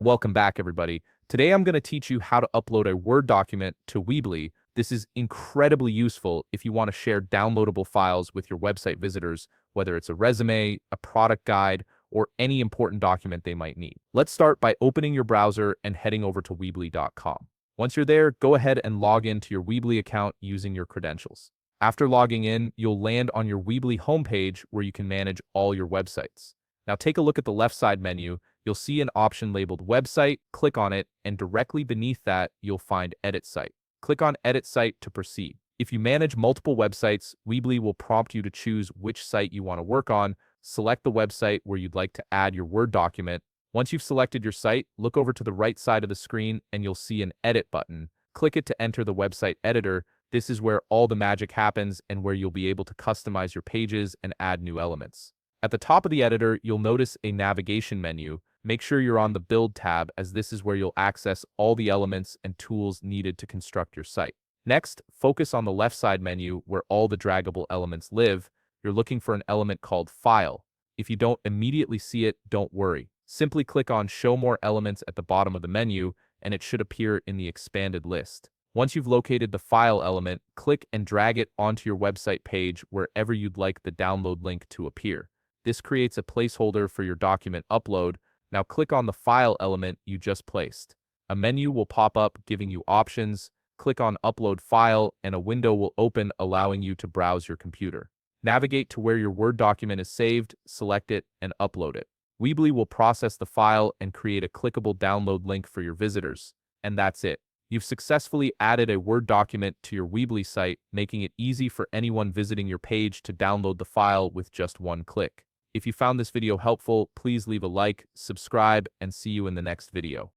Welcome back, everybody. Today I'm going to teach you how to upload a Word document to Weebly. This is incredibly useful if you want to share downloadable files with your website visitors, whether it's a resume, a product guide, or any important document they might need. Let's start by opening your browser and heading over to Weebly.com. Once you're there, go ahead and log into your Weebly account using your credentials. After logging in, you'll land on your Weebly homepage where you can manage all your websites. Now take a look at the left side menu. You'll see an option labeled Website, click on it, and directly beneath that, you'll find Edit Site. Click on Edit Site to proceed. If you manage multiple websites, Weebly will prompt you to choose which site you want to work on. Select the website where you'd like to add your Word document. Once you've selected your site, look over to the right side of the screen and you'll see an Edit button. Click it to enter the website editor. This is where all the magic happens and where you'll be able to customize your pages and add new elements. At the top of the editor, you'll notice a navigation menu. Make sure you're on the Build tab, as this is where you'll access all the elements and tools needed to construct your site. Next, focus on the left side menu where all the draggable elements live. You're looking for an element called File. If you don't immediately see it, don't worry. Simply click on Show More Elements at the bottom of the menu, and it should appear in the expanded list. Once you've located the File element, click and drag it onto your website page wherever you'd like the download link to appear. This creates a placeholder for your document upload. Now click on the File element you just placed. A menu will pop up giving you options. Click on Upload File and a window will open allowing you to browse your computer. Navigate to where your Word document is saved, select it, and upload it. Weebly will process the file and create a clickable download link for your visitors. And that's it. You've successfully added a Word document to your Weebly site, making it easy for anyone visiting your page to download the file with just one click. If you found this video helpful, please leave a like, subscribe, and see you in the next video.